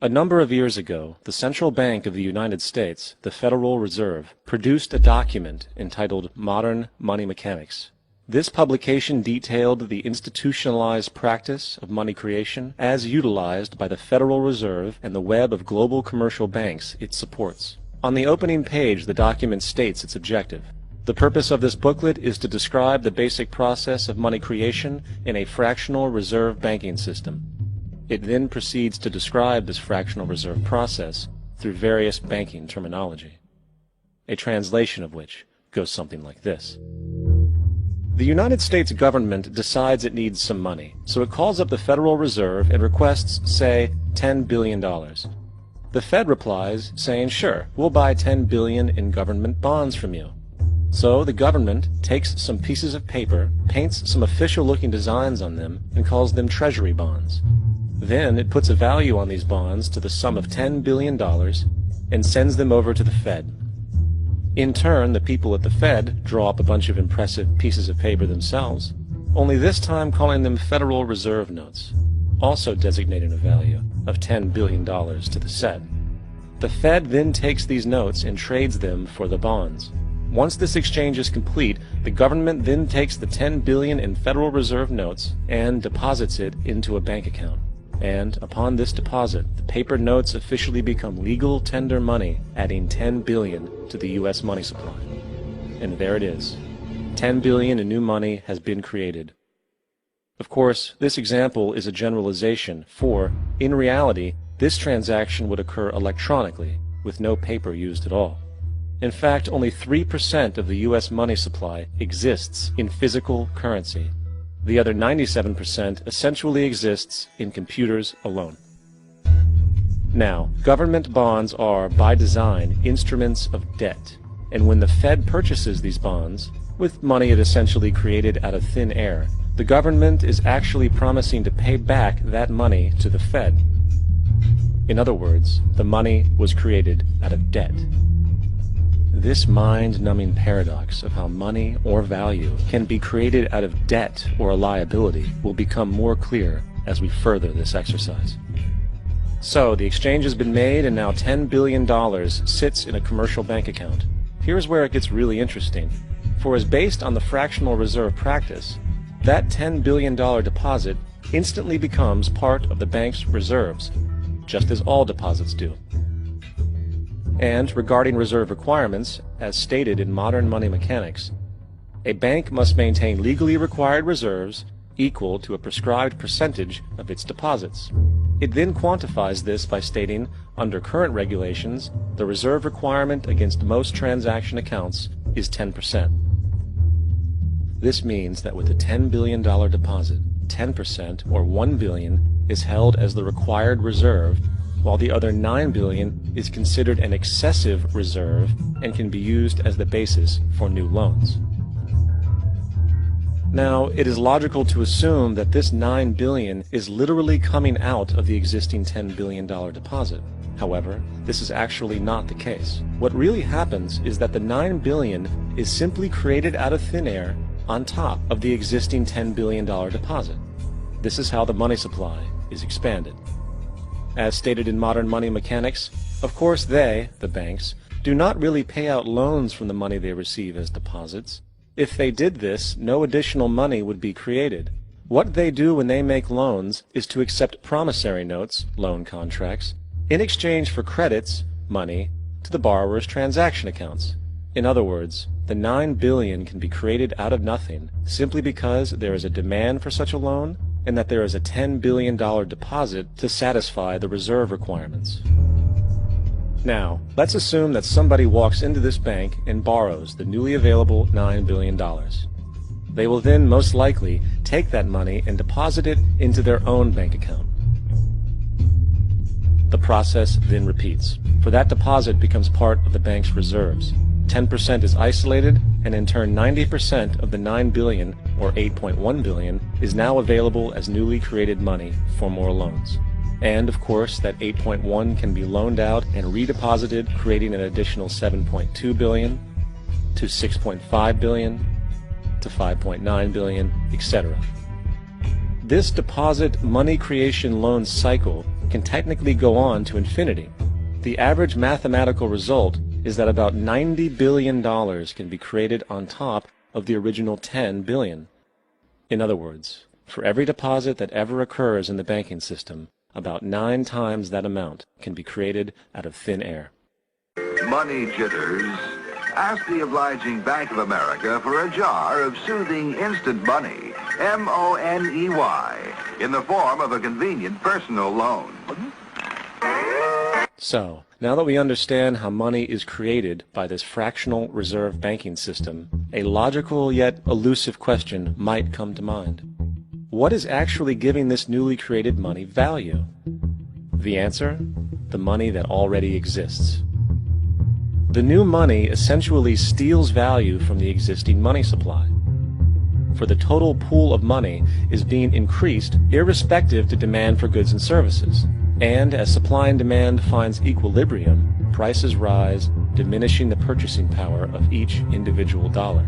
A number of years ago, the Central Bank of the United States, the Federal Reserve, produced a document entitled Modern Money Mechanics. This publication detailed the institutionalized practice of money creation as utilized by the Federal Reserve and the web of global commercial banks it supports. On the opening page, the document states its objective. The purpose of this booklet is to describe the basic process of money creation in a fractional reserve banking system. It then proceeds to describe this fractional reserve process through various banking terminology, a translation of which goes something like this. The United States government decides it needs some money, so it calls up the Federal Reserve and requests, say, $10 billion. The Fed replies saying, sure, we'll buy $10 billion in government bonds from you. So the government takes some pieces of paper, paints some official-looking designs on them, and calls them treasury bonds. Then it puts a value on these bonds to the sum of $10 billion and sends them over to the Fed. In turn, the people at the Fed draw up a bunch of impressive pieces of paper themselves, only this time calling them Federal Reserve notes, also designating a value of $10 billion to the Fed. The Fed then takes these notes and trades them for the bonds. Once this exchange is complete, the government then takes the $10 billion in Federal Reserve notes and deposits it into a bank account. And upon this deposit, the paper notes officially become legal tender money, adding $10 billion to the U.S. money supply. And there it is. $10 billion in new money has been created. Of course, this example is a generalization, for, in reality, this transaction would occur electronically, with no paper used at all. In fact, only 3% of the U.S. money supply exists in physical currency. The other 97% essentially exists in computers alone. Now, government bonds are, by design, instruments of debt, and when the Fed purchases these bonds, with money it essentially created out of thin air, the government is actually promising to pay back that money to the Fed. In other words, the money was created out of debt. This mind-numbing paradox of how money or value can be created out of debt or a liability will become more clear as we further this exercise. So, the exchange has been made and now $10 billion sits in a commercial bank account. Here's where it gets really interesting. For as based on the fractional reserve practice, that $10 billion deposit instantly becomes part of the bank's reserves, just as all deposits do. And regarding reserve requirements, as stated in Modern Money Mechanics, a bank must maintain legally required reserves equal to a prescribed percentage of its deposits. It then quantifies this by stating, under current regulations, the reserve requirement against most transaction accounts is 10%. This means that with a $10 billion deposit, 10% or $1 billion is held as the required reserve, while the other $9 billion is considered an excessive reserve and can be used as the basis for new loans. Now, it is logical to assume that this $9 billion is literally coming out of the existing $10 billion deposit. However, this is actually not the case. What really happens is that the $9 billion is simply created out of thin air on top of the existing $10 billion deposit. This is how the money supply is expanded. As stated in Modern Money Mechanics, of course they, the banks, do not really pay out loans from the money they receive as deposits. If they did this, no additional money would be created. What they do when they make loans is to accept promissory notes, loan contracts, in exchange for credits, money, to the borrower's transaction accounts. In other words, the $9 billion can be created out of nothing simply because there is a demand for such a loan and that there is a $10 billion deposit to satisfy the reserve requirements. Now, let's assume that somebody walks into this bank and borrows the newly available $9 billion. They will then most likely take that money and deposit it into their own bank account. The process then repeats, for that deposit becomes part of the bank's reserves. 10% is isolated, and in turn 90% of the $9 billion, or $8.1 billion, is now available as newly created money for more loans. And of course, that 8.1 can be loaned out and redeposited, creating an additional 7.2 billion, to 6.5 billion, to 5.9 billion, etc. This deposit money creation loan cycle can technically go on to infinity. The average mathematical result is that about $90 billion can be created on top of the original $10 billion. In other words, for every deposit that ever occurs in the banking system, about 9 times that amount can be created out of thin air. Money jitters? Ask the obliging Bank of America for a jar of soothing instant money, M-O-N-E-Y, in the form of a convenient personal loan. So, now that we understand how money is created by this fractional reserve banking system, a logical yet elusive question might come to mind. What is actually giving this newly created money value? The answer? The money that already exists. The new money essentially steals value from the existing money supply. For the total pool of money is being increased irrespective to demand for goods and services. And as supply and demand finds equilibrium, prices rise, diminishing the purchasing power of each individual dollar.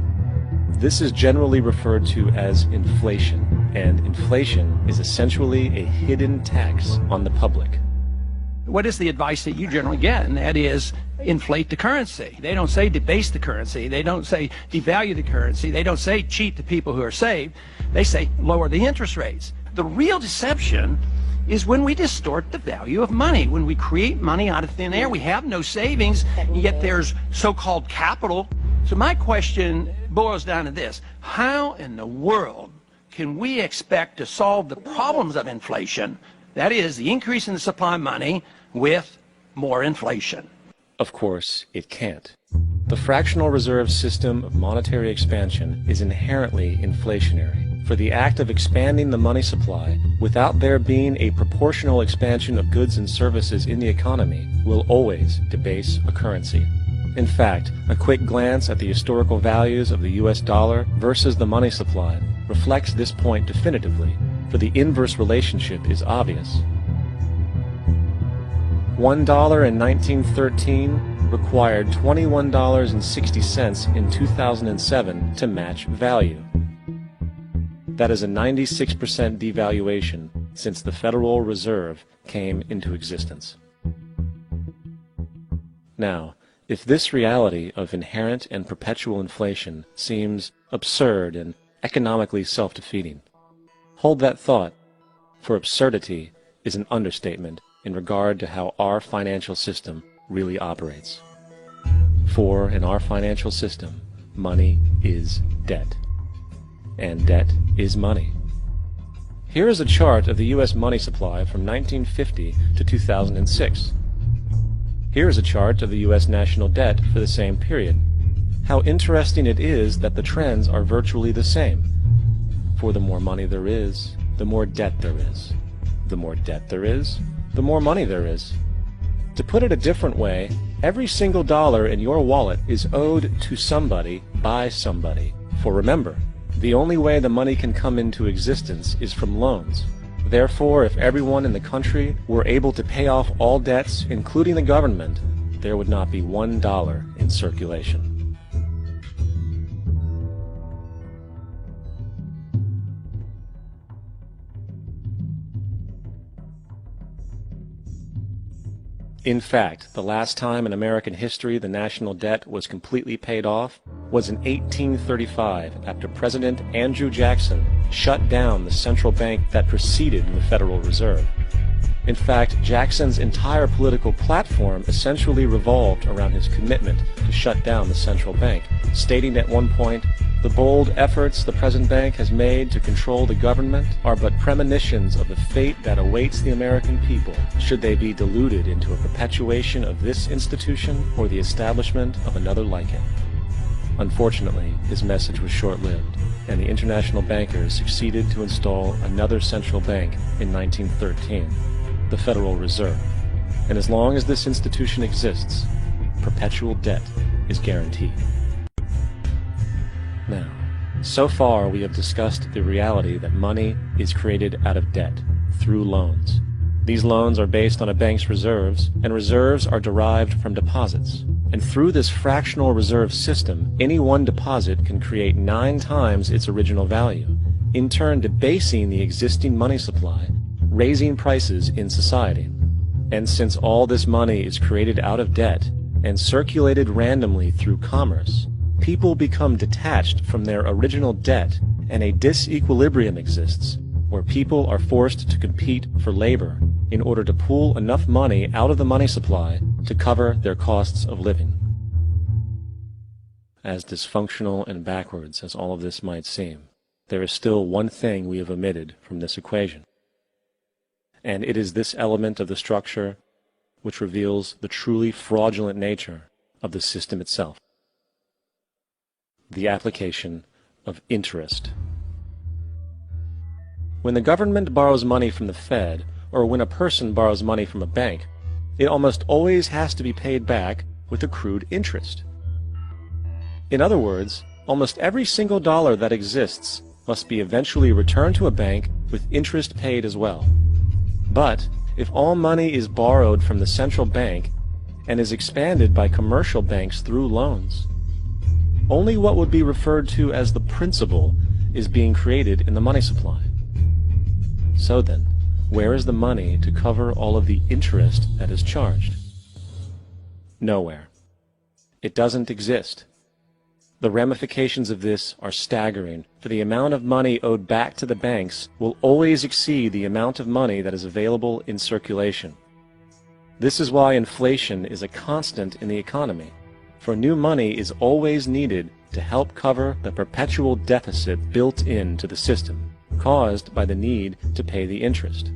This is generally referred to as inflation, and inflation is essentially a hidden tax on the public. What is the advice that you generally get? And that is, inflate the currency. They don't say debase the currency. They don't say devalue the currency. They don't say cheat the people who are saved. They say lower the interest rates. The real deception is when we distort the value of money. When we create money out of thin air, we have no savings, yet there's so-called capital. So my question boils down to this: how in the world can we expect to solve the problems of inflation, that is, the increase in the supply of money, with more inflation? Of course, it can't. The fractional reserve system of monetary expansion is inherently inflationary. For the act of expanding the money supply, without there being a proportional expansion of goods and services in the economy, will always debase a currency. In fact, a quick glance at the historical values of the US dollar versus the money supply reflects this point definitively, for the inverse relationship is obvious. $1 in 1913 required $21.60 in 2007 to match value. That is a 96% devaluation since the Federal Reserve came into existence. Now, if this reality of inherent and perpetual inflation seems absurd and economically self-defeating, hold that thought, for absurdity is an understatement in regard to how our financial system really operates. For in our financial system, money is debt. And debt is money. Here is a chart of the U.S. money supply from 1950 to 2006. Here is a chart of the U.S. national debt for the same period. How interesting it is that the trends are virtually the same. For the more money there is, the more debt there is. The more debt there is, the more money there is. To put it a different way, every single dollar in your wallet is owed to somebody by somebody. For remember, the only way the money can come into existence is from loans. Therefore, if everyone in the country were able to pay off all debts, including the government, there would not be $1 in circulation. In fact, the last time in American history the national debt was completely paid off was in 1835 after President Andrew Jackson shut down the central bank that preceded the Federal Reserve. In fact, Jackson's entire political platform essentially revolved around his commitment to shut down the central bank, stating at one point, "The bold efforts the present bank has made to control the government are but premonitions of the fate that awaits the American people, should they be deluded into a perpetuation of this institution or the establishment of another like it." Unfortunately, his message was short-lived, and the international bankers succeeded to install another central bank in 1913, the Federal Reserve. And as long as this institution exists, perpetual debt is guaranteed. Now, so far we have discussed the reality that money is created out of debt, through loans. These loans are based on a bank's reserves, and reserves are derived from deposits. And through this fractional reserve system, any one deposit can create 9 times its original value, in turn debasing the existing money supply, raising prices in society. And since all this money is created out of debt and circulated randomly through commerce, people become detached from their original debt, and a disequilibrium exists where people are forced to compete for labor in order to pool enough money out of the money supply to cover their costs of living. As dysfunctional and backwards as all of this might seem, there is still one thing we have omitted from this equation. And it is this element of the structure which reveals the truly fraudulent nature of the system itself: the application of interest. When the government borrows money from the Fed, or when a person borrows money from a bank, it almost always has to be paid back with accrued interest. In other words, almost every single dollar that exists must be eventually returned to a bank with interest paid as well. But if all money is borrowed from the central bank and is expanded by commercial banks through loans, only what would be referred to as the principal is being created in the money supply. So then, where is the money to cover all of the interest that is charged? Nowhere. It doesn't exist. The ramifications of this are staggering, for the amount of money owed back to the banks will always exceed the amount of money that is available in circulation. This is why inflation is a constant in the economy, for new money is always needed to help cover the perpetual deficit built into the system, caused by the need to pay the interest.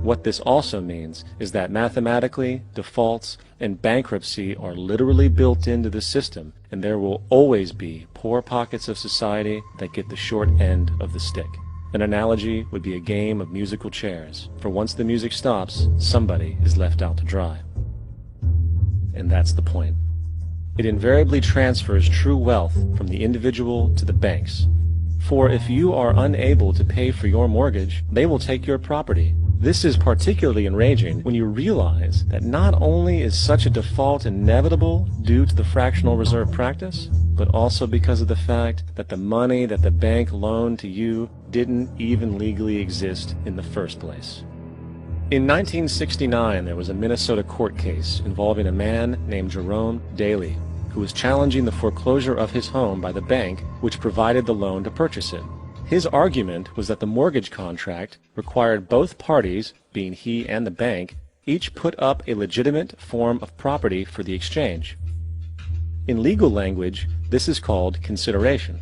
What this also means is that mathematically, defaults and bankruptcy are literally built into the system, and there will always be poor pockets of society that get the short end of the stick. An analogy would be a game of musical chairs, for once the music stops, somebody is left out to dry. And that's the point. It invariably transfers true wealth from the individual to the banks. For if you are unable to pay for your mortgage, they will take your property. This is particularly enraging when you realize that not only is such a default inevitable due to the fractional reserve practice, but also because of the fact that the money that the bank loaned to you didn't even legally exist in the first place. In 1969, there was a Minnesota court case involving a man named Jerome Daly, who was challenging the foreclosure of his home by the bank which provided the loan to purchase it. His argument was that the mortgage contract required both parties, being he and the bank, each put up a legitimate form of property for the exchange. In legal language, this is called consideration.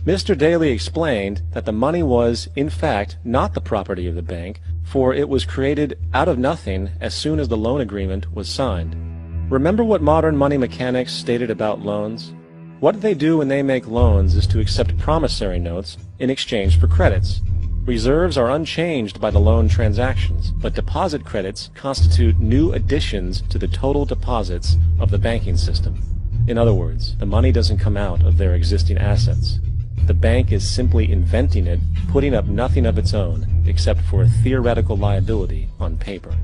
Mr. Daly explained that the money was, in fact, not the property of the bank, for it was created out of nothing as soon as the loan agreement was signed. Remember what modern money mechanics stated about loans? What they do when they make loans is to accept promissory notes in exchange for credits. Reserves are unchanged by the loan transactions, but deposit credits constitute new additions to the total deposits of the banking system. In other words, the money doesn't come out of their existing assets. The bank is simply inventing it, putting up nothing of its own, except for a theoretical liability on paper.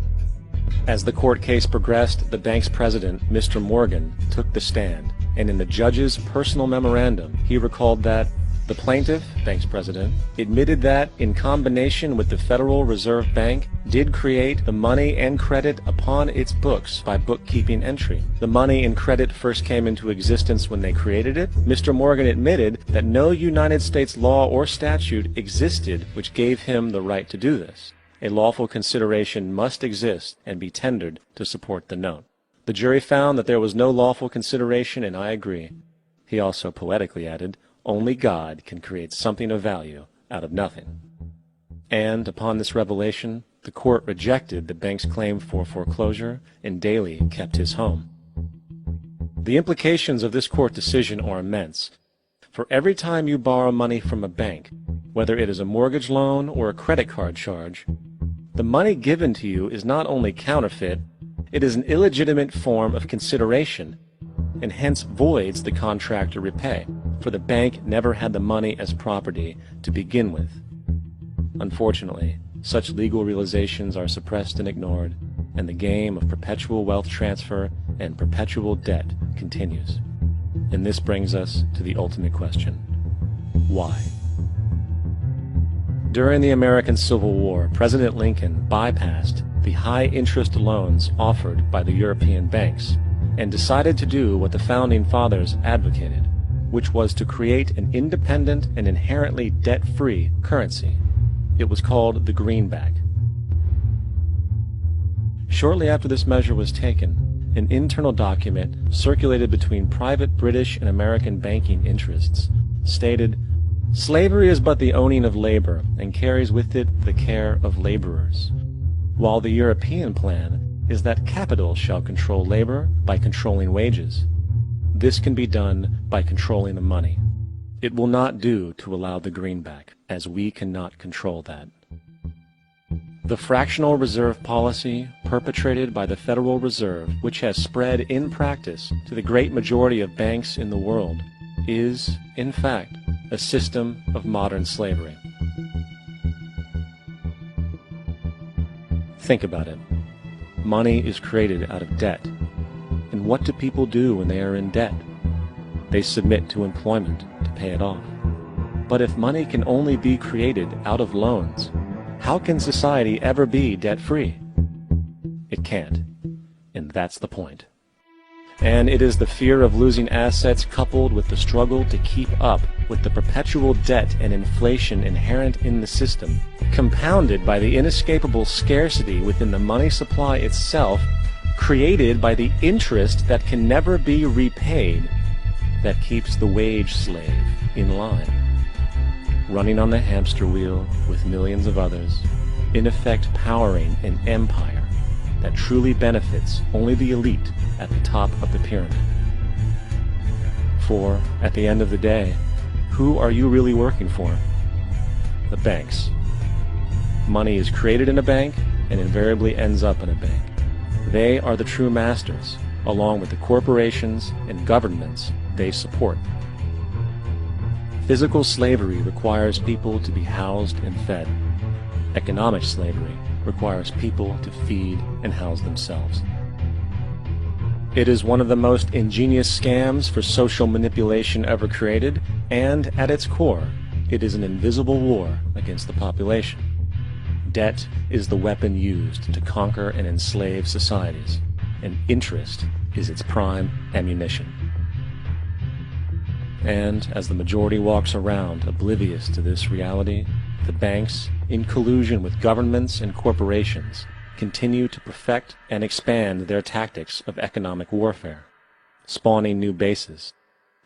As the court case progressed, the bank's president, Mr. Morgan, took the stand, and in the judge's personal memorandum, he recalled that the plaintiff, bank's president, admitted that, in combination with the Federal Reserve Bank, did create the money and credit upon its books by bookkeeping entry. The money and credit first came into existence when they created it. Mr. Morgan admitted that no United States law or statute existed which gave him the right to do this. A lawful consideration must exist and be tendered to support the note. The jury found that there was no lawful consideration, and I agree. He also poetically added, only God can create something of value out of nothing. And upon this revelation, the court rejected the bank's claim for foreclosure, and Daly kept his home. The implications of this court decision are immense. For every time you borrow money from a bank, whether it is a mortgage loan or a credit card charge, the money given to you is not only counterfeit, it is an illegitimate form of consideration, and hence voids the contract to repay, for the bank never had the money as property to begin with. Unfortunately, such legal realizations are suppressed and ignored, and the game of perpetual wealth transfer and perpetual debt continues. And this brings us to the ultimate question: why? During the American Civil War, President Lincoln bypassed the high-interest loans offered by the European banks and decided to do what the Founding Fathers advocated, which was to create an independent and inherently debt-free currency. It was called the greenback. Shortly after this measure was taken, an internal document circulated between private British and American banking interests stated, "Slavery is but the owning of labor, and carries with it the care of laborers, while the European plan is that capital shall control labor by controlling wages. This can be done by controlling the money. It will not do to allow the greenback, as we cannot control that." The fractional reserve policy perpetrated by the Federal Reserve, which has spread in practice to the great majority of banks in the world, is, in fact, a system of modern slavery. Think about it. Money is created out of debt. And what do people do when they are in debt? They submit to employment to pay it off. But if money can only be created out of loans, how can society ever be debt-free? It can't. And that's the point. And it is the fear of losing assets coupled with the struggle to keep up with the perpetual debt and inflation inherent in the system, compounded by the inescapable scarcity within the money supply itself, created by the interest that can never be repaid, that keeps the wage slave in line, running on the hamster wheel with millions of others, in effect powering an empire that truly benefits only the elite at the top of the pyramid. For, at the end of the day, who are you really working for? The banks. Money is created in a bank and invariably ends up in a bank. They are the true masters, along with the corporations and governments they support. Physical slavery requires people to be housed and fed. Economic slavery requires people to feed and house themselves. It is one of the most ingenious scams for social manipulation ever created, and at its core, it is an invisible war against the population. Debt is the weapon used to conquer and enslave societies, and interest is its prime ammunition. And as the majority walks around oblivious to this reality, the banks, in collusion with governments and corporations, continue to perfect and expand their tactics of economic warfare, spawning new bases,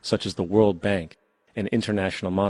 such as the World Bank and International Monetary